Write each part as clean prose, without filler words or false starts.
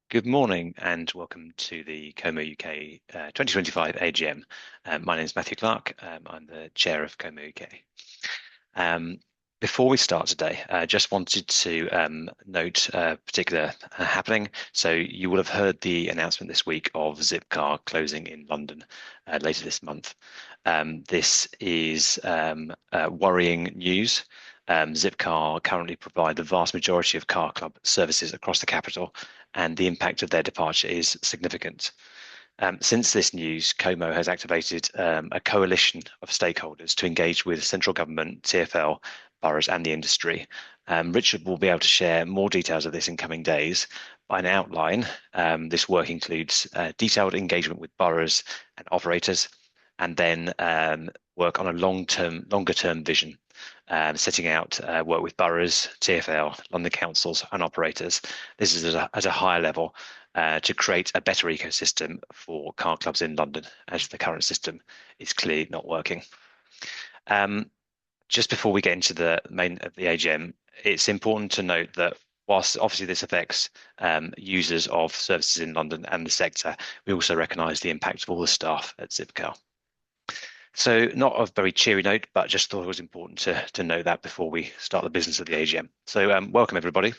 Good morning and welcome to the CoMoUK 2025 AGM. My name is Matthew Clark. I'm the chair of CoMoUK. Before we start today, I just wanted to note a particular happening. So you will have heard the announcement this week of Zipcar closing in London later this month. This is worrying news. Zipcar currently provide the vast majority of car club services across the capital, and the impact of their departure is significant. Since this news, CoMo has activated a coalition of stakeholders to engage with central government, TfL, boroughs and the industry. Richard will be able to share more details of this in coming days. By an outline, this work includes detailed engagement with boroughs and operators, and then work on a longer-term vision, setting out work with boroughs, TfL, London councils and operators. This is at a higher level to create a better ecosystem for car clubs in London, as the current system is clearly not working. Just before we get into the main of the AGM, it's important to note that whilst obviously this affects users of services in London and the sector, we also recognise the impact of all the staff at Zipcar. So not a very cheery note, but just thought it was important to know that before we start the business of the AGM. So welcome everybody.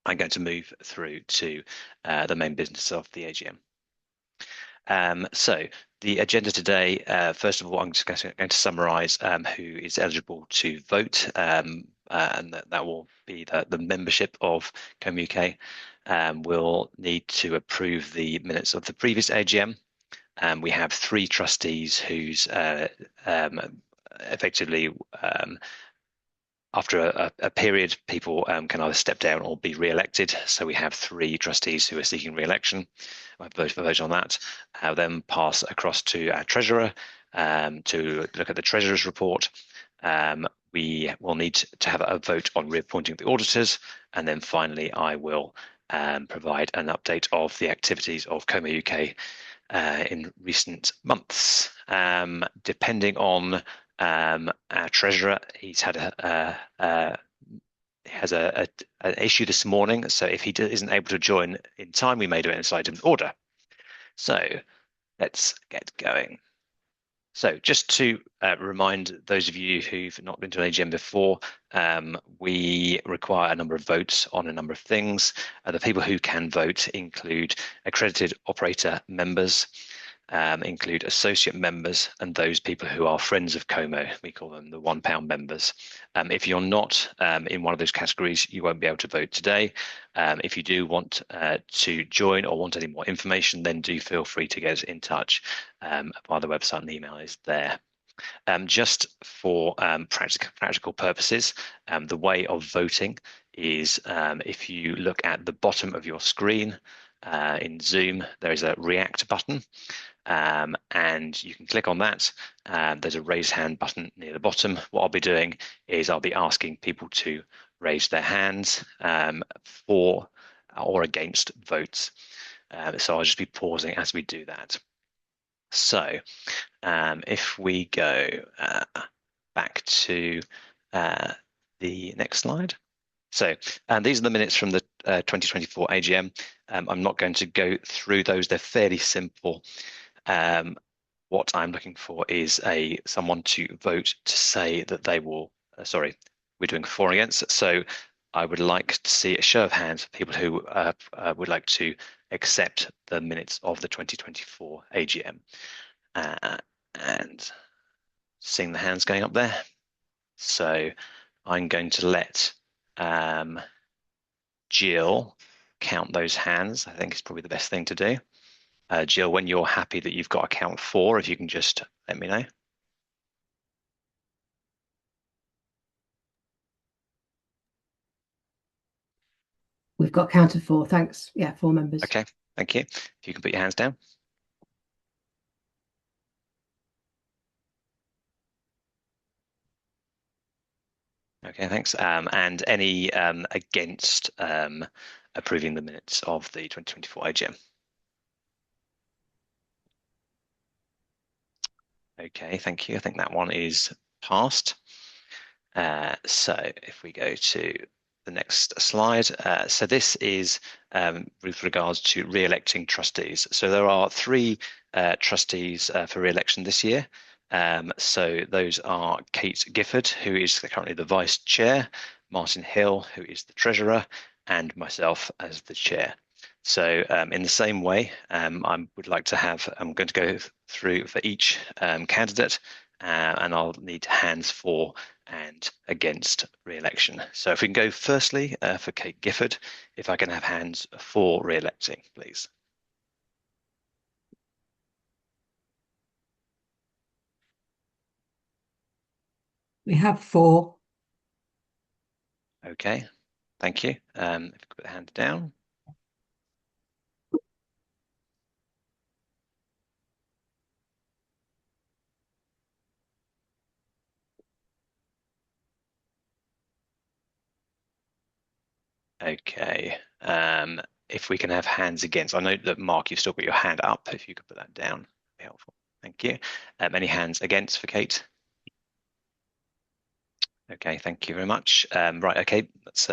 I'm going to move through to the main business of the AGM. So the agenda today, first of all, I'm just going to summarise who is eligible to vote, and that will be the membership of CoMoUK. We'll need to approve the minutes of the previous AGM. We have 3 trustees who's effectively, after a period, people can either step down or be re-elected. So we have 3 trustees who are seeking re-election. I'll vote on that. I'll then pass across to our treasurer to look at the treasurer's report. We will need to have a vote on reappointing the auditors. And then finally, I will provide an update of the activities of CoMoUK in recent months. Depending on our treasurer, he's had an issue this morning, so if he isn't able to join in time, we may do it in item order. So let's get going. So just to remind those of you who've not been to an AGM before, we require a number of votes on a number of things. The people who can vote include accredited operator members, include associate members, and those people who are friends of CoMo. We call them the £1 members. If you're not in one of those categories, you won't be able to vote today. If you do want to join or want any more information, then do feel free to get in touch via the website, and the email is there. Just for practical purposes, the way of voting is if you look at the bottom of your screen in Zoom, there is a react button, and you can click on that. There's a raise hand button near the bottom. What I'll be doing is I'll be asking people to raise their hands for or against votes. So I'll just be pausing as we do that. So if we go back to the next slide. So these are the minutes from the 2024 AGM. I'm not going to go through those. They're fairly simple. What I'm looking for is someone to vote to say that they will, we're doing for and against. So I would like to see a show of hands for people who would like to accept the minutes of the 2024 AGM. And seeing the hands going up there. So I'm going to let Jill count those hands. I think it's probably the best thing to do. Jill, when you're happy that you've got a count 4, if you can just let me know. We've got counted 4, thanks. Yeah, 4 members. Okay, thank you. If you can put your hands down. Okay, thanks. And any against approving the minutes of the 2024 AGM? Okay, thank you. I think that one is passed. So if we go to the next slide. So this is with regards to re-electing trustees. So there are three trustees for re-election this year. So those are Kate Gifford, who is currently the vice chair, Martin Hill, who is the treasurer, and myself as the chair. So in the same way, I'm going to go through for each candidate, and I'll need hands for and against re-election. So if we can go firstly for Kate Gifford, if I can have hands for re-electing, please. We have 4. Okay, thank you. If you could put the hand down. Okay. If we can have hands against, I know that Mark, you've still got your hand up. If you could put that down, be helpful. Thank you. Any hands against for Kate? Okay, thank you very much. Right, okay, that's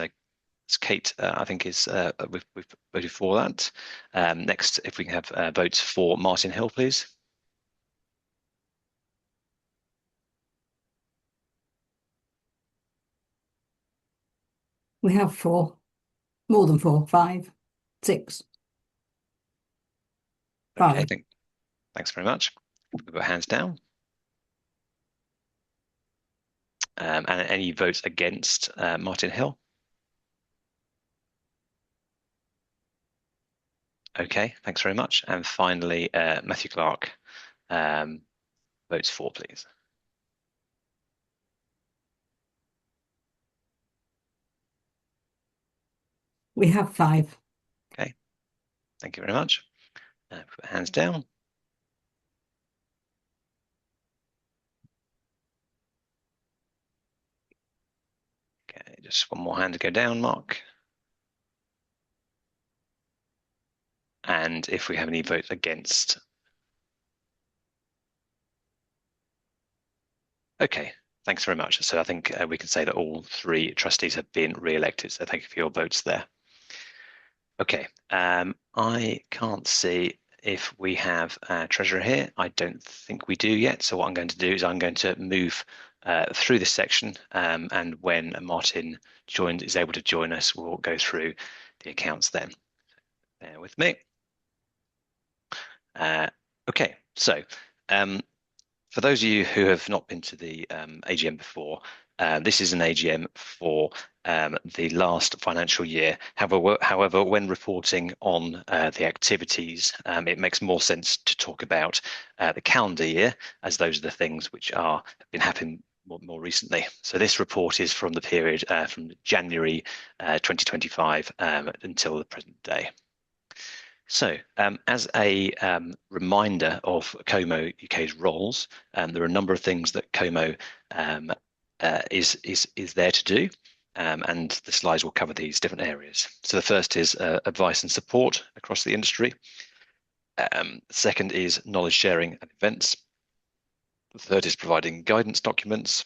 Kate. I think is we've voted for that. Next, if we can have votes for Martin Hill, please. We have 4. More than 4. 5. 6. Okay, 5. thanks very much. We've got hands down. And any votes against Martin Hill? Okay, thanks very much. And finally, Matthew Clark, votes for, please. We have 5. Okay, thank you very much. Put hands down. Okay, just one more hand to go down, Mark. And if we have any votes against. Okay, thanks very much. So I think we can say that all three trustees have been re-elected. So thank you for your votes there. Okay, I can't see if we have a treasurer here. I don't think we do yet. So what I'm going to do is I'm going to move through this section, and when Martin is able to join us, we'll go through the accounts then. Bear with me. Okay, so for those of you who have not been to the AGM before, this is an AGM for the last financial year. However, when reporting on the activities, it makes more sense to talk about the calendar year, as those are the things which have been happening more recently. So this report is from the period from January 2025 until the present day. So, as a reminder of CoMo UK's roles, there are a number of things that CoMo is there to do, and the slides will cover these different areas. So the first is advice and support across the industry. Second is knowledge sharing and events. The third is providing guidance documents.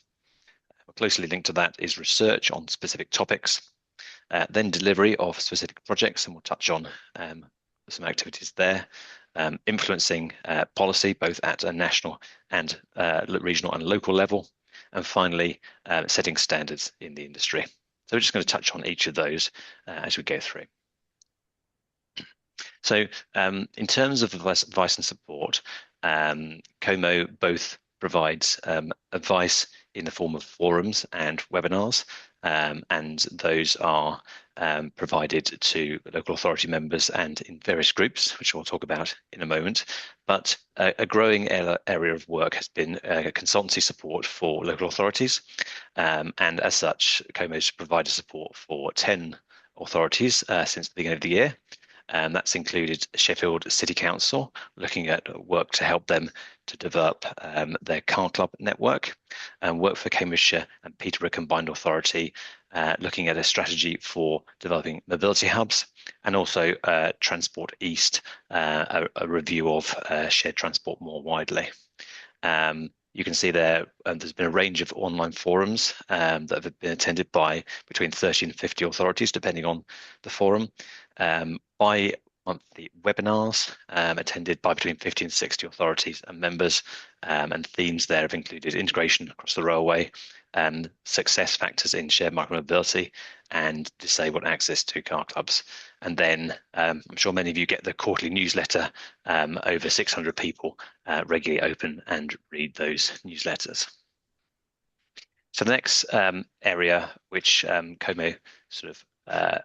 Closely linked to that is research on specific topics. Then delivery of specific projects, and we'll touch on some activities there. Influencing policy, both at a national and regional and local level. And finally, setting standards in the industry. So we're just going to touch on each of those as we go through. So in terms of advice and support, CoMo both provides advice in the form of forums and webinars, and those are provided to local authority members and in various groups, which we'll talk about in a moment. But a growing area of work has been consultancy support for local authorities, and as such, CoMo has provided support for 10 authorities since the beginning of the year. And that's included Sheffield City Council, looking at work to help them to develop their car club network, and work for Cambridgeshire and Peterborough Combined Authority, looking at a strategy for developing mobility hubs, and also Transport East, a review of shared transport more widely. you can see there there's been a range of online forums that have been attended by between 30 and 50 authorities, depending on the forum. Bi-monthly webinars attended by between 50 and 60 authorities and members, and themes there have included integration across the railway, success factors in shared micromobility, and disabled access to car clubs. And then I'm sure many of you get the quarterly newsletter. Over 600 people regularly open and read those newsletters. So the next area which CoMo sort of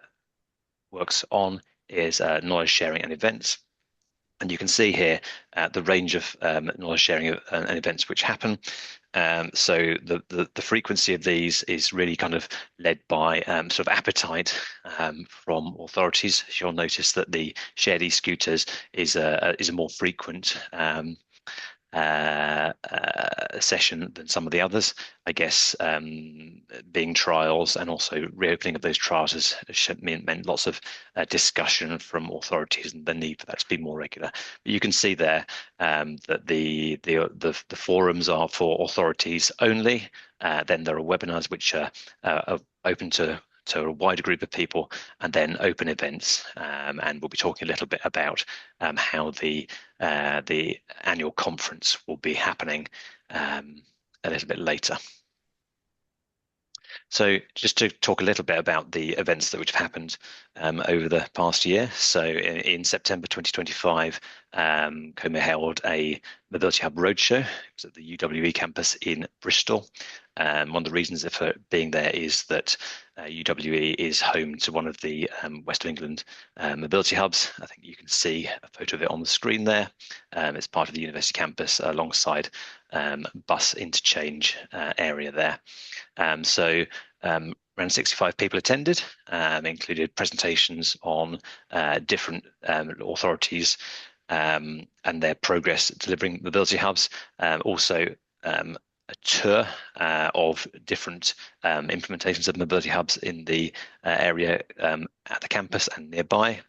works on is knowledge sharing and events. And you can see here the range of knowledge sharing and events which happen. So the frequency of these is really kind of led by sort of appetite from authorities. You'll notice that the shared e-scooters is a more frequent session than some of the others. I guess being trials and also reopening of those trials has meant lots of discussion from authorities and the need for that to be more regular. But you can see there that the forums are for authorities only. Then there are webinars which are open to a wider group of people, and then open events. And we'll be talking a little bit about how the annual conference will be happening a little bit later. So just to talk a little bit about the events that which have happened over the past year. So in September 2025, CoMo held a Mobility Hub Roadshow. It was at the UWE campus in Bristol. One of the reasons for it being there is that UWE is home to one of the West of England mobility hubs. I think you can see a photo of it on the screen there. It's part of the university campus alongside bus interchange area there. So around 65 people attended, included presentations on different authorities and their progress delivering mobility hubs. Also a tour of different implementations of mobility hubs in the area at the campus and nearby,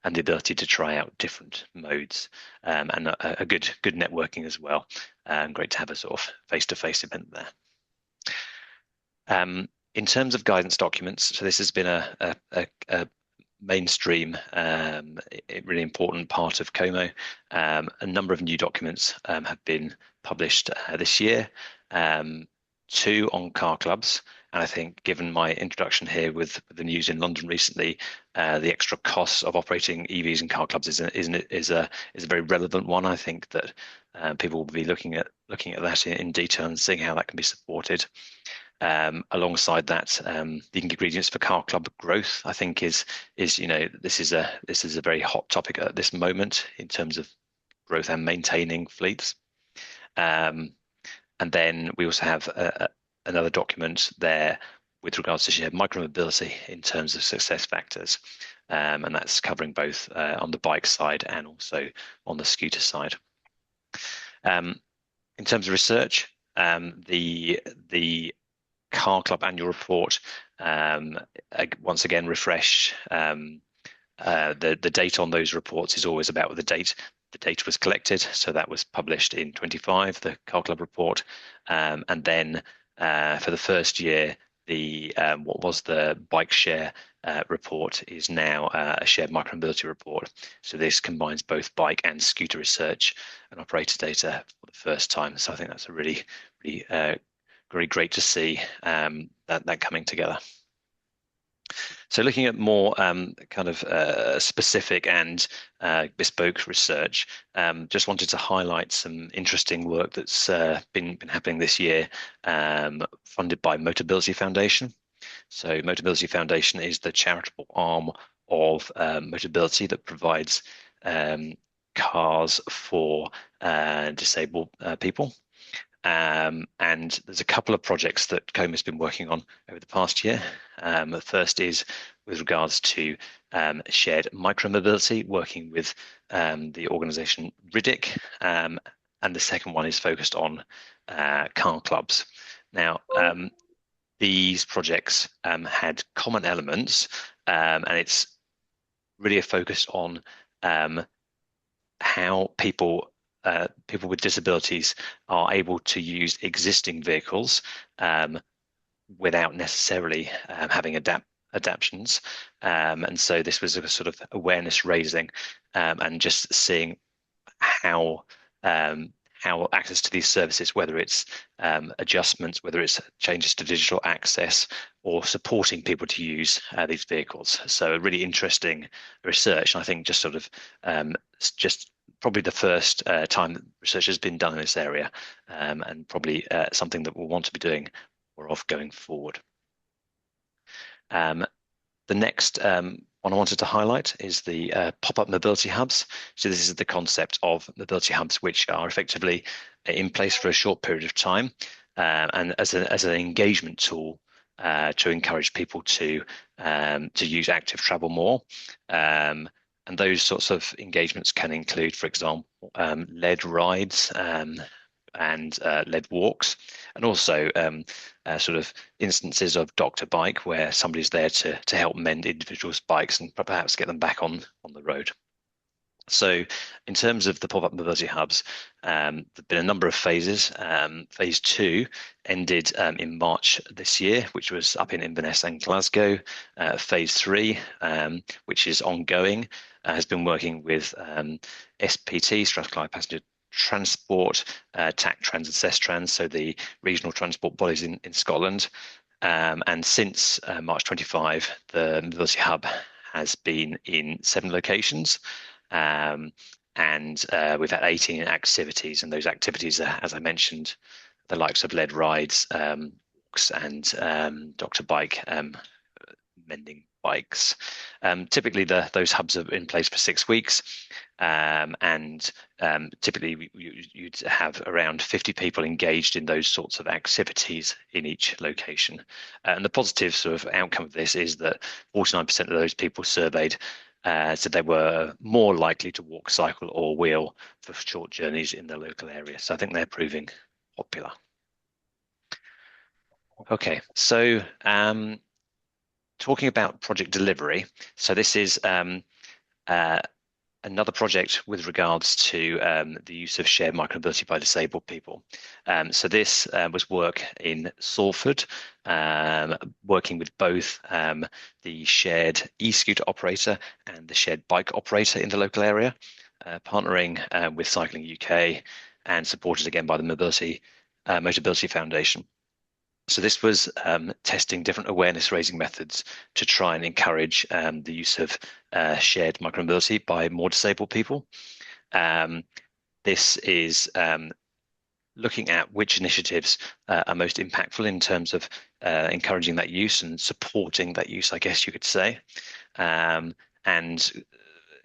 and the ability to try out different modes, and a good networking as well. Great to have a sort of face-to-face event there. In terms of guidance documents, so this has been a mainstream, really important part of CoMo. A number of new documents have been published this year, 2 on car clubs. And I think, given my introduction here with the news in London recently, the extra costs of operating EVs and car clubs is a very relevant one. I think that people will be looking at that in detail and seeing how that can be supported. Alongside that, the ingredients for car club growth, I think, is this is a very hot topic at this moment in terms of growth and maintaining fleets. And then we also have another document there with regards to shared micromobility in terms of success factors, and that's covering both on the bike side and also on the scooter side. In terms of research, the car club annual report once again refreshed. The date on those reports is always about the date the data was collected. So that was published in 25, the car club report, and then for the first year, the what was the bike share report is now a shared micromobility report. So this combines both bike and scooter research and operator data for the first time. So I think that's a really very great to see that coming together. So looking at more kind of specific and bespoke research, just wanted to highlight some interesting work that's been happening this year, funded by Motability Foundation. So Motability Foundation is the charitable arm of Motability that provides cars for disabled people. And there's a couple of projects that CoMo has been working on over the past year. The first is with regards to shared micromobility, working with the organisation RIDIC, and the second one is focused on car clubs. Now, these projects had common elements, and it's really a focus on how people people with disabilities are able to use existing vehicles without necessarily having adaptions. And so this was a sort of awareness raising and just seeing how um, how access to these services, whether it's adjustments, whether it's changes to digital access, or supporting people to use these vehicles. So a really interesting research, and I think just sort of just probably the first time that research has been done in this area, and probably something that we'll want to be doing more of going forward. Um, the next one I wanted to highlight is the pop-up mobility hubs. So this is the concept of mobility hubs, which are effectively in place for a short period of time, and as an engagement tool to encourage people to use active travel more. And those sorts of engagements can include, for example, led rides, and led walks, and also sort of instances of doctor bike where somebody's there to help mend individuals' bikes and perhaps get them back on the road. So in terms of the pop-up mobility hubs, there've been a number of phases. Phase 2 ended in March this year, which was up in Inverness and Glasgow. Phase 3, which is ongoing, has been working with SPT, Strathclyde Passenger Transport, TAC Trans and Sestrans, so the regional transport bodies in Scotland. And since March 25, the mobility hub has been in 7 locations. And we've had 18 activities, and those activities are, as I mentioned, the likes of led rides, walks, and doctor bike mending bikes. Typically, those hubs are in place for 6 weeks, and typically you'd have around 50 people engaged in those sorts of activities in each location. And the positive sort of outcome of this is that 49% of those people surveyed said they were more likely to walk, cycle, or wheel for short journeys in the local area. So I think they're proving popular. Okay, so talking about project delivery. So this is another project with regards to the use of shared micromobility by disabled people. So this was work in Salford, working with both the shared e-scooter operator and the shared bike operator in the local area, partnering with Cycling UK and supported again by the Motability Foundation. So this was testing different awareness raising methods to try and encourage the use of shared micromobility by more disabled people. This is looking at which initiatives are most impactful in terms of encouraging that use and supporting that use, I guess you could say, and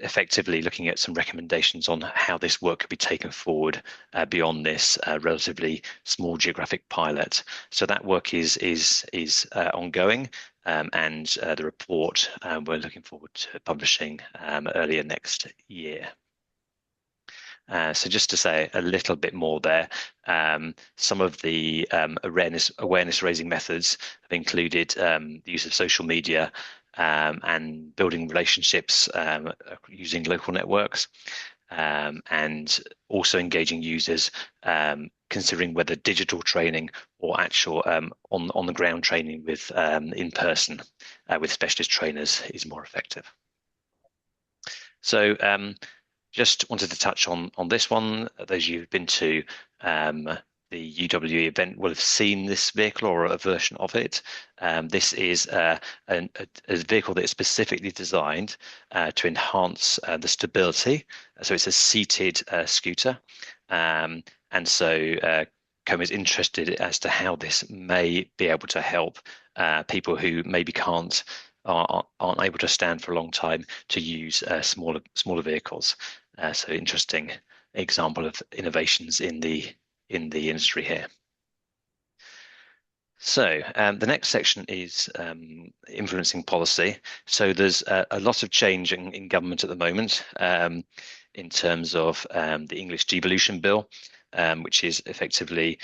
effectively looking at some recommendations on how this work could be taken forward beyond this relatively small geographic pilot. So that work is ongoing, and the report we're looking forward to publishing earlier next year. So just to say a little bit more there, some of the awareness raising methods have included the use of social media, and building relationships using local networks, and also engaging users, considering whether digital training or actual on the ground training with in person with specialist trainers is more effective. So just wanted to touch on this one. Those of you who've been to the UWE event will have seen this vehicle or a version of it. This is a vehicle that is specifically designed to enhance the stability. So it's a seated scooter. And so CoMo is interested as to how this may be able to help people who maybe aren't able to stand for a long time to use smaller vehicles. So interesting example of innovations in the industry here. So the next section is influencing policy. So there's a lot of change in government at the moment in terms of the English Devolution Bill, which is effectively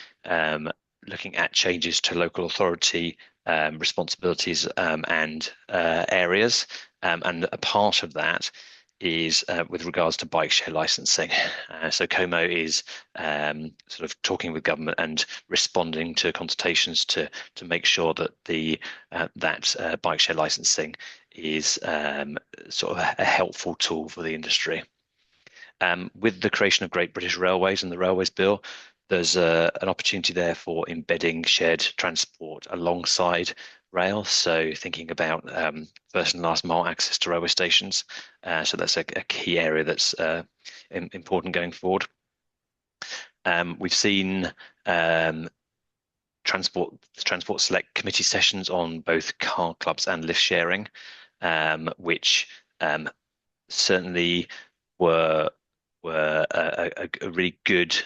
looking at changes to local authority responsibilities and areas. And a part of that is with regards to bike share licensing. So CoMo is sort of talking with government and responding to consultations to make sure that that bike share licensing is sort of a helpful tool for the industry. With the creation of Great British Railways and the Railways Bill, there's an opportunity there for embedding shared transport alongside rail. So thinking about first and last mile access to railway stations. So that's a key area that's important going forward. We've seen transport select committee sessions on both car clubs and lift sharing, which certainly were a really good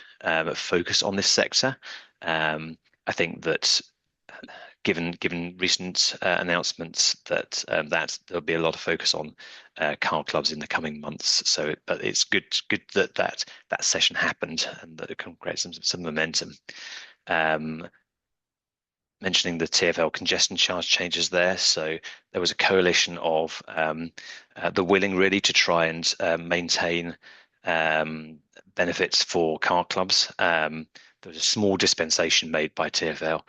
focus on this sector. I think that given recent announcements that there'll be a lot of focus on car clubs in the coming months. So, but it's good that session happened and that it can create some momentum. Mentioning the TfL congestion charge changes there. So there was a coalition of the willing really to try and maintain benefits for car clubs. There was a small dispensation made by TfL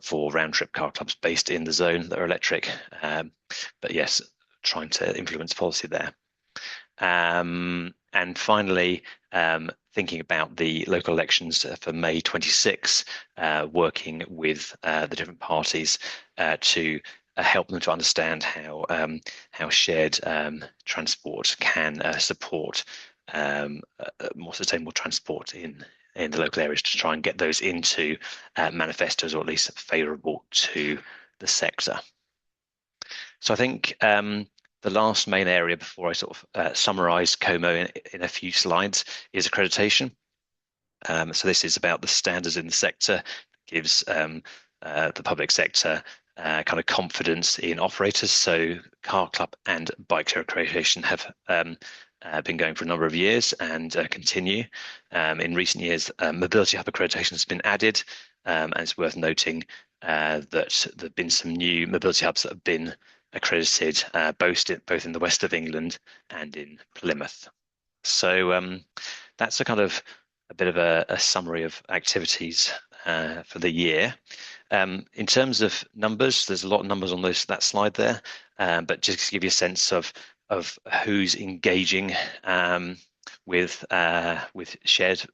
for round trip car clubs based in the zone that are electric. But yes, trying to influence policy there. And finally, thinking about the local elections for May 26, working with the different parties to help them to understand how shared transport can support more sustainable transport in the local areas, to try and get those into manifestos, or at least favourable to the sector. So I think the last main area before I sort of summarise CoMo in a few slides is accreditation. So this is about the standards in the sector, gives the public sector kind of confidence in operators. So car club and bike share accreditation have been going for a number of years and continue. In recent years, mobility hub accreditation has been added, and it's worth noting that there have been some new mobility hubs that have been accredited both in the west of England and in Plymouth. So that's a kind of a bit of a summary of activities for the year. In terms of numbers, there's a lot of numbers on that slide there, but just to give you a sense of who's engaging with shared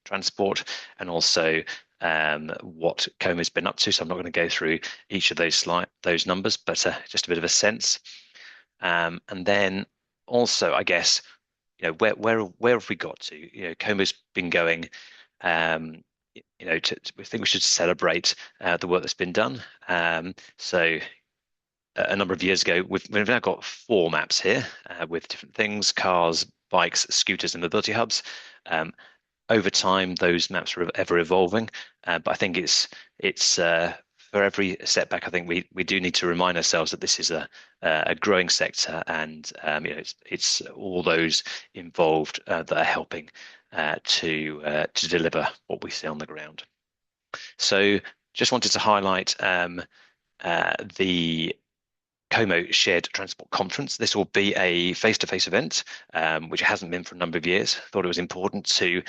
transport, and also what CoMo's been up to. So I'm not going to go through each of those numbers, but just a bit of a sense. And then also, I guess, where have we got to? CoMo's been going. We think we should celebrate the work that's been done. So a number of years ago, we've now got 4 maps here with different things: cars, bikes, scooters, and mobility hubs. Over time, those maps are ever evolving, but I think it's for every setback, I think we do need to remind ourselves that this is a growing sector, and it's all those involved that are helping to deliver what we see on the ground. So just wanted to highlight the CoMo Shared Transport Conference. This will be a face-to-face event, which it hasn't been for a number of years. Thought it was important to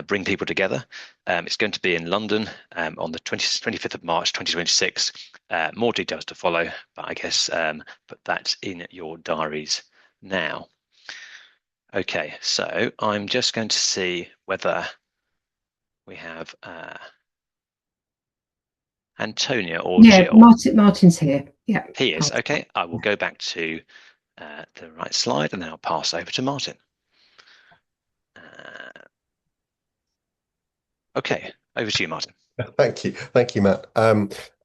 bring people together. It's going to be in London on the 25th of March 2026. More details to follow, but I guess put that in your diaries now. Okay, so I'm just going to see whether we have Antonia or Jill. Martin's here. Yeah, he is. Okay, I will go back to the right slide and then I'll pass over to Martin. Okay, over to you, Martin. Thank you, Matt.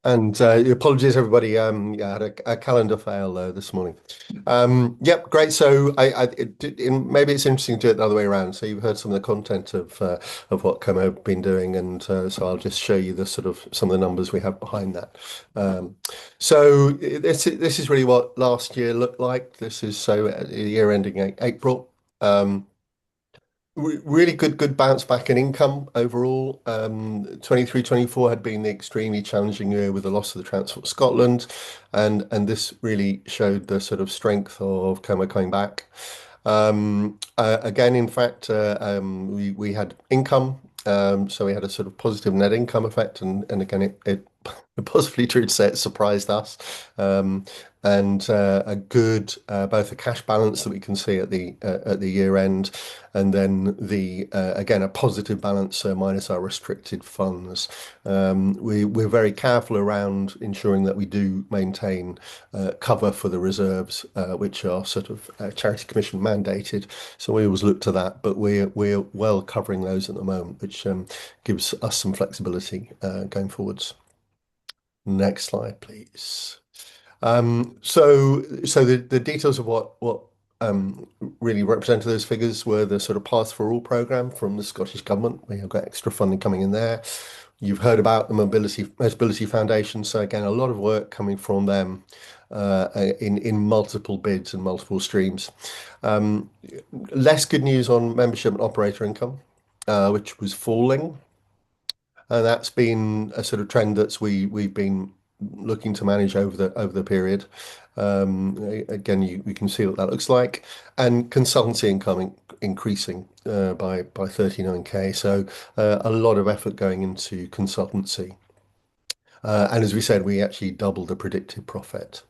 And apologies, everybody. I had a calendar fail this morning. Yep, great. So maybe it's interesting to do it the other way around. So you've heard some of the content of what CoMo have been doing, and so I'll just show you the sort of some of the numbers we have behind that. So this is really what last year looked like. This is the year ending April. Really good bounce back in income overall. 23-24 had been the extremely challenging year with the loss of the Transport Scotland, and this really showed the sort of strength of CoMoUK coming back. Again, in fact, we had income, so we had a sort of positive net income effect, and again, it possibly true to say it surprised us. Um, and a good both a cash balance that we can see at the year end, and then the again a positive balance minus our restricted funds. We're very careful around ensuring that we do maintain cover for the reserves, which are sort of Charity Commission mandated. So we always look to that, but we're well covering those at the moment, which gives us some flexibility going forwards. Next slide, please. So the details of what really represented those figures were the sort of Path for All program from the Scottish Government. We have got extra funding coming in there. You've heard about the Mobility Foundation. So again, a lot of work coming from them in multiple bids and multiple streams. Less good news on membership and operator income, which was falling. And that's been a sort of trend we've been looking to manage over the period. Again, we can see what that looks like, and consultancy income increasing by 39k. So a lot of effort going into consultancy, and as we said, we actually doubled the predicted profit.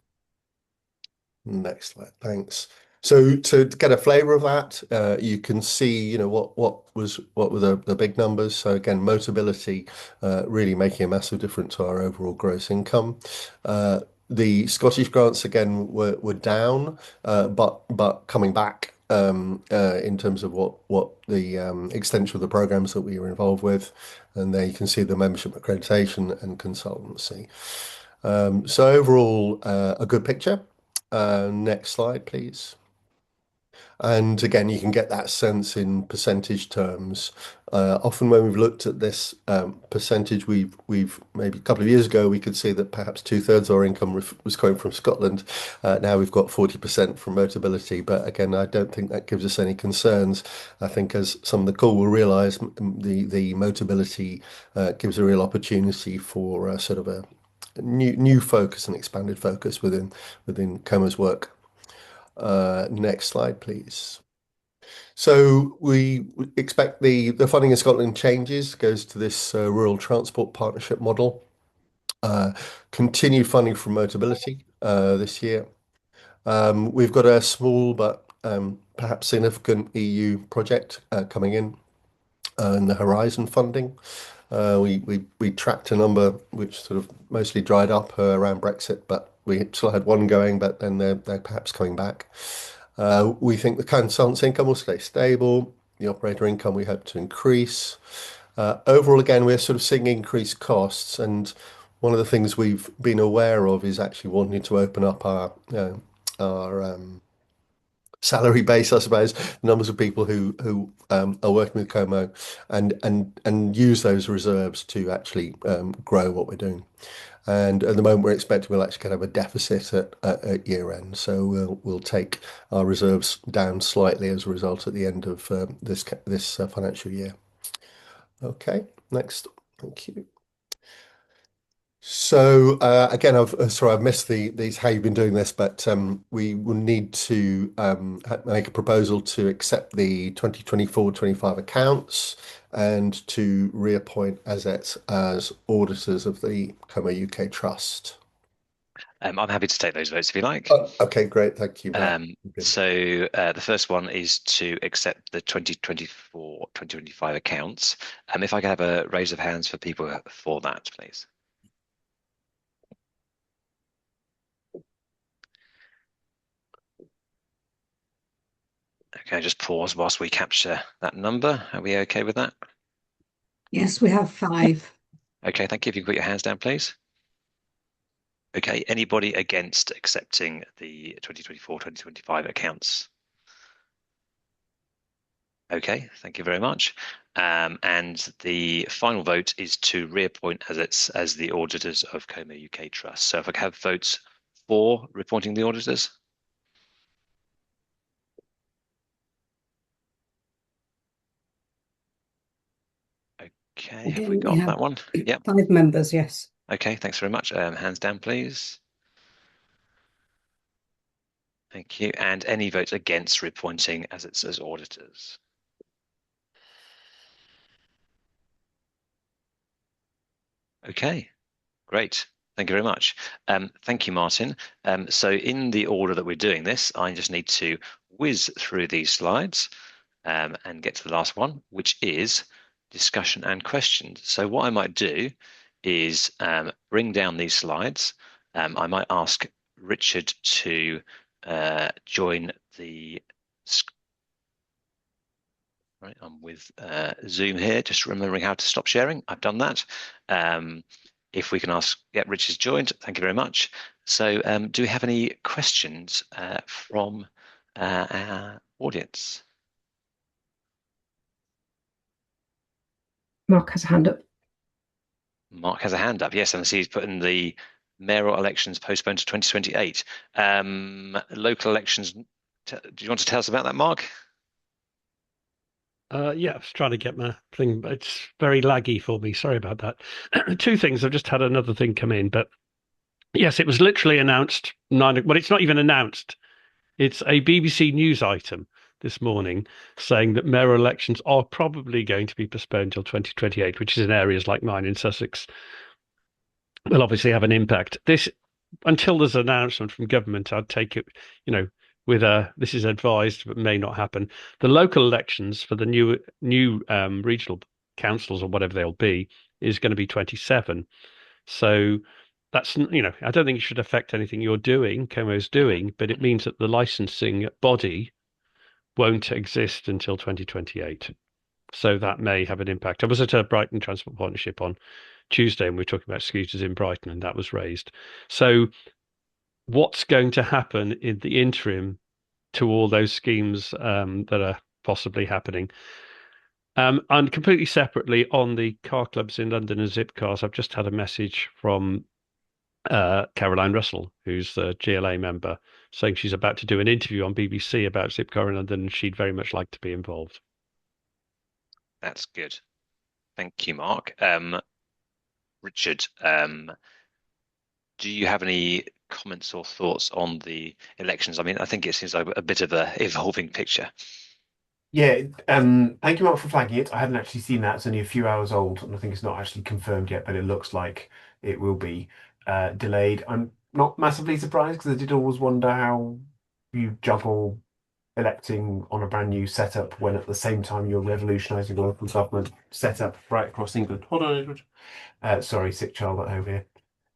Next slide, thanks. So to get a flavour of that, you can see, what were the big numbers. So again, Motability really making a massive difference to our overall gross income. The Scottish grants again were down, but coming back in terms of what the extension of the programs that we were involved with, and there you can see the membership accreditation and consultancy. So overall, a good picture. Next slide, please. And again, you can get that sense in percentage terms. Often when we've looked at this percentage, we've maybe a couple of years ago, we could see that perhaps two-thirds of our income was coming from Scotland. Now we've got 40% from Motability. But again, I don't think that gives us any concerns. I think as some of the call will realise, the Motability gives a real opportunity for sort of a new focus and expanded focus within CoMo's work. Next slide, please. So we expect the funding in Scotland changes, goes to this rural transport partnership model. Continued funding from Motability this year. We've got a small but perhaps significant EU project coming in the Horizon funding. We tracked a number which sort of mostly dried up around Brexit, but we still had one going, but then they're perhaps coming back. We think the consultants income will stay stable. The operator income we hope to increase. Overall, again, we're sort of seeing increased costs, and one of the things we've been aware of is actually wanting to open up our salary base, I suppose, numbers of people who are working with CoMo, and use those reserves to actually grow what we're doing. And at the moment, we're expecting we'll actually kind of have a deficit at year end. So we'll take our reserves down slightly as a result at the end of this financial year. Okay, next. Thank you. So again, I've missed these how you've been doing this, but we will need to make a proposal to accept the 2024-25 accounts and to reappoint Assets as auditors of the CoMo UK Trust. I'm happy to take those votes if you like. Oh, okay, great. Thank you, Matt. So the first one is to accept the 2024-2025 accounts. If I could have a raise of hands for people for that, please. Okay, just pause whilst we capture that number. Are we okay with that? Yes, we have 5. Okay, thank you. If you can put your hands down, please. Okay, anybody against accepting the 2024-2025 accounts? Okay, thank you very much. And the final vote is to reappoint Assets as the auditors of CoMo UK Trust. So if I could have votes for reappointing the auditors. Okay, have we Again, got we have that one? Yep. 5 members, yes. Okay, thanks very much. Hands down, please. Thank you. And any votes against reappointing as it says auditors? Okay, great. Thank you very much. Thank you, Martin. So in the order that we're doing this, I just need to whiz through these slides and get to the last one, which is discussion and questions. So what I might do is bring down these slides. I might ask Richard to join the right. I'm with Zoom here, just remembering how to stop sharing. I've done that. If we can get Richard's joined, thank you very much. So do we have any questions from our audience? Mark has a hand up. Mark has a hand up. Yes, and I see he's putting the mayoral elections postponed to 2028. Local elections. Do you want to tell us about that, Mark? Yeah, I was trying to get my thing, but it's very laggy for me. Sorry about that. Two things. I've just had another thing come in, but yes, it was literally announced well, it's not even announced. It's a BBC News item this morning saying that mayoral elections are probably going to be postponed till 2028, which is in areas like mine in Sussex, will obviously have an impact. Until there's an announcement from government, I'd take it, with this is advised but may not happen. The local elections for the new regional councils or whatever they'll be is going to be 27. So that's, I don't think it should affect anything you're doing, CoMo's doing, but it means that the licensing body won't exist until 2028. So that may have an impact. I was at a Brighton Transport Partnership on Tuesday and we were talking about scooters in Brighton and that was raised. So what's going to happen in the interim to all those schemes that are possibly happening? And completely separately on the car clubs in London and zip cars, I've just had a message from Caroline Russell, who's the GLA member, saying she's about to do an interview on BBC about Zipcar in London and she'd very much like to be involved. That's good. Thank you, Mark. Richard, do you have any comments or thoughts on the elections? I mean, I think it seems like a bit of a evolving picture. Yeah, thank you, Mark, for flagging it. I hadn't actually seen that. It's only a few hours old, and I think it's not actually confirmed yet, but it looks like it will be delayed. I'm not massively surprised because I did always wonder how you juggle electing on a brand new setup when at the same time you're revolutionising local government setup right across England. Hold on, Edward. Sorry, sick child at home here.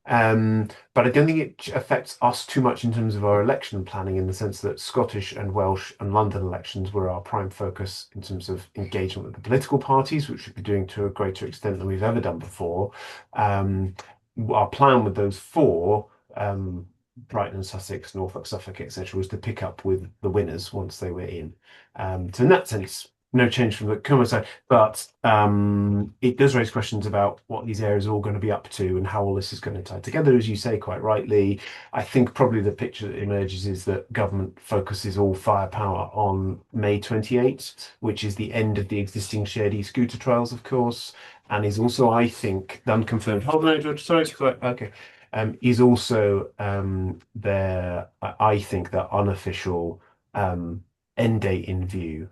But I don't think it affects us too much in terms of our election planning, in the sense that Scottish and Welsh and London elections were our prime focus in terms of engagement with the political parties, which we'll be doing to a greater extent than we've ever done before. Our plan with those four, Brighton and Sussex, Norfolk, Suffolk, etc., was to pick up with the winners once they were in. So in that sense, no change from the CoMo side, but it does raise questions about what these areas are all going to be up to and how all this is going to tie together, as you say quite rightly. I think probably the picture that emerges is that government focuses all firepower on May 28th, which is the end of the existing shared e-scooter trials, of course, and is also, I think, the unconfirmed. Hold on, Edward. Sorry, okay. Is also their, I think, their unofficial end date in view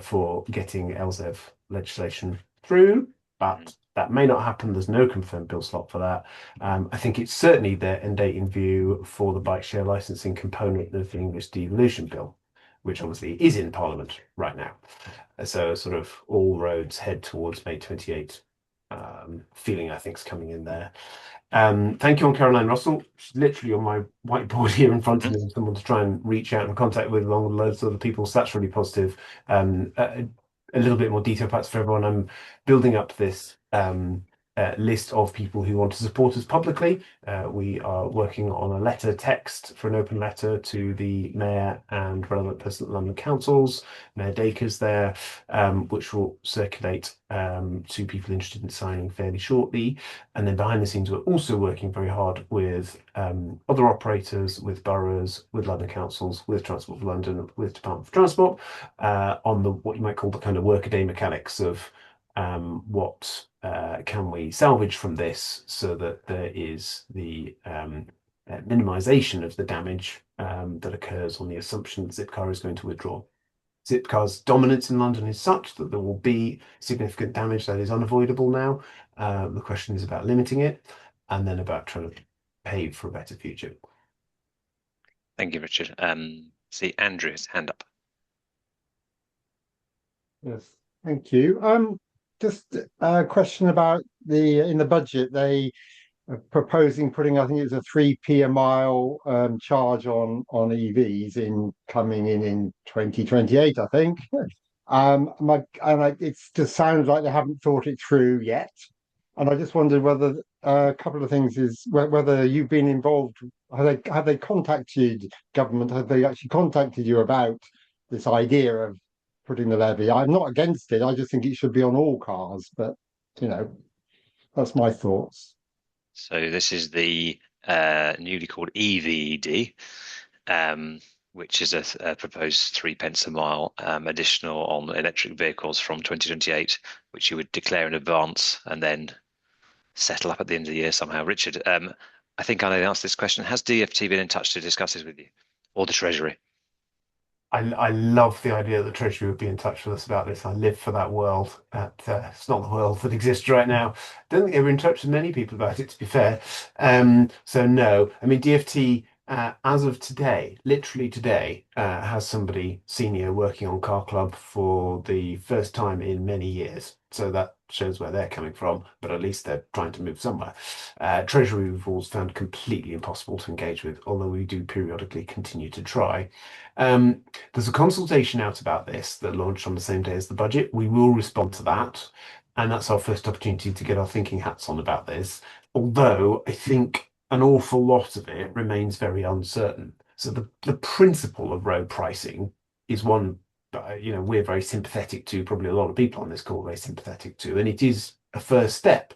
for getting LZEV legislation through, but that may not happen. There's no confirmed bill slot for that. I think it's certainly their end date in view for the bike share licensing component of the English devolution bill, which obviously is in Parliament right now. So sort of all roads head towards May 28. Feeling I think is coming in there. Thank you on Caroline Russell. She's literally on my whiteboard here in front of me, someone to try and reach out and contact with, along with loads of other people. So that's really positive. A little bit more detail perhaps for everyone. I'm building up this list of people who want to support us publicly. We are working on a letter text for an open letter to the mayor and relevant person at London councils, Mayor Dacres there, which will circulate to people interested in signing fairly shortly. And then behind the scenes, we're also working very hard with other operators, with boroughs, with London councils, with Transport for London, with Department for Transport, on the what you might call the kind of workaday mechanics of what can we salvage from this so that there is the minimization of the damage that occurs on the assumption that Zipcar is going to withdraw. Zipcar's dominance in London is such that there will be significant damage that is unavoidable now. The question is about limiting it and then about trying to pave for a better future. Thank you, Richard. See Andrew's hand up. Yes, thank you. Just a question about in the budget, they are proposing putting, I think it was a 3p a mile charge on EVs coming in 2028, I think. It just sounds like they haven't thought it through yet. And I just wondered whether a couple of things is whether you've been involved. Have they contacted government? Have they actually contacted you about this idea of putting the levy? I'm not against it. I just think it should be on all cars. But you know, that's my thoughts. So this is the newly called EVED, which is a proposed 3p a mile additional on electric vehicles from 2028, which you would declare in advance and then settle up at the end of the year somehow. Richard, I think I know the answer to this question. Has DFT been in touch to discuss this with you, or the Treasury? I love the idea that the Treasury would be in touch with us about this. I live for that world. It's not the world that exists right now. Don't think they were in touch with many people about it, to be fair. So no, I mean DFT as of today, literally today, has somebody senior working on Car Club for the first time in many years. So that shows where they're coming from, but at least they're trying to move somewhere. Treasury we've always found completely impossible to engage with, although we do periodically continue to try. There's a consultation out about this that launched on the same day as the budget. We will respond to that, and that's our first opportunity to get our thinking hats on about this. Although I think an awful lot of it remains very uncertain. So the principle of road pricing is one we're very sympathetic to, probably a lot of people on this call are very sympathetic to, and it is a first step.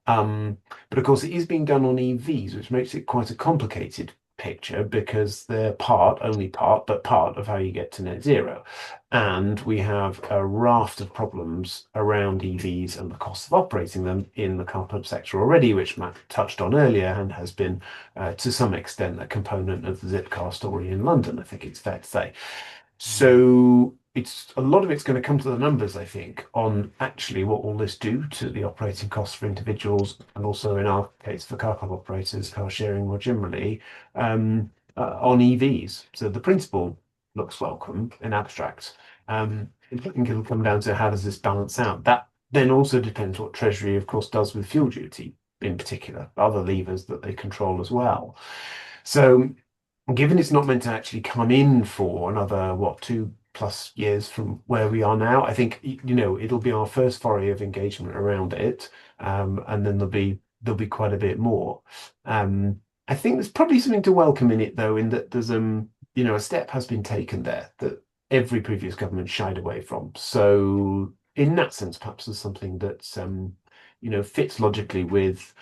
But of course it is being done on EVs, which makes it quite a complicated picture because they're only part of how you get to net zero. And we have a raft of problems around EVs and the cost of operating them in the car club sector already, which Matt touched on earlier and has been to some extent a component of the Zipcar story in London, I think it's fair to say. So a lot of it's going to come to the numbers, I think, on actually what will this do to the operating costs for individuals, and also in our case for car club operators, car sharing more generally, on EVs. So the principle looks welcome in abstract. I think it'll come down to how does this balance out. That then also depends what Treasury, of course, does with fuel duty in particular, other levers that they control as well. So given it's not meant to actually come in for another, 2+ years from where we are now, I think, it'll be our first foray of engagement around it. And then there'll be quite a bit more. I think there's probably something to welcome in it, though, in that there's, a step has been taken there that every previous government shied away from. So in that sense, perhaps there's something that, fits logically with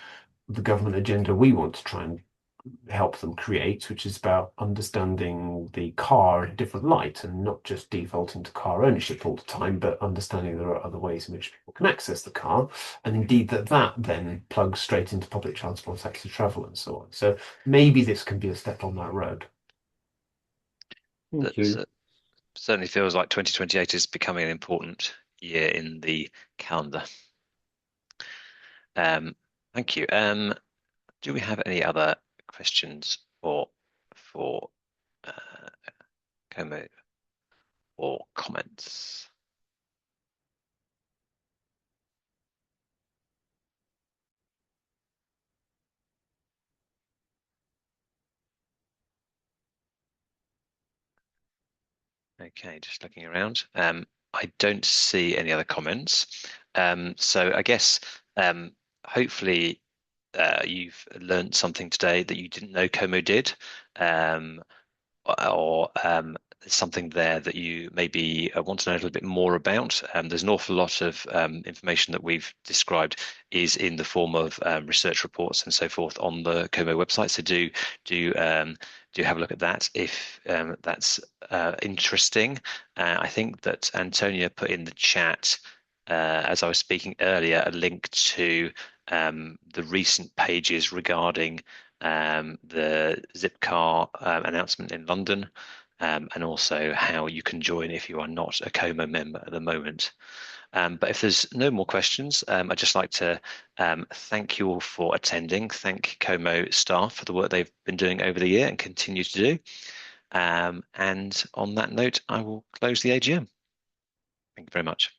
the government agenda we want to try and help them create, which is about understanding the car in a different light and not just defaulting to car ownership all the time, but understanding there are other ways in which people can access the car, and indeed that then plugs straight into public transport, taxi travel, and so on. So maybe this can be a step on that road. Thank you. Certainly feels like 2028 is becoming an important year in the calendar. Thank you. Do we have any other questions for CoMoUK or comments? Okay, just looking around. I don't see any other comments. So I guess hopefully you've learned something today that you didn't know CoMo did, or something there that you maybe want to know a little bit more about. There's an awful lot of information that we've described is in the form of research reports and so forth on the CoMo website. So do have a look at that if that's interesting. I think that Antonia put in the chat as I was speaking earlier, a link to the recent pages regarding the Zipcar announcement in London, and also how you can join if you are not a CoMo member at the moment. But if there's no more questions, I'd just like to thank you all for attending. Thank CoMo staff for the work they've been doing over the year and continue to do. And on that note, I will close the AGM. Thank you very much.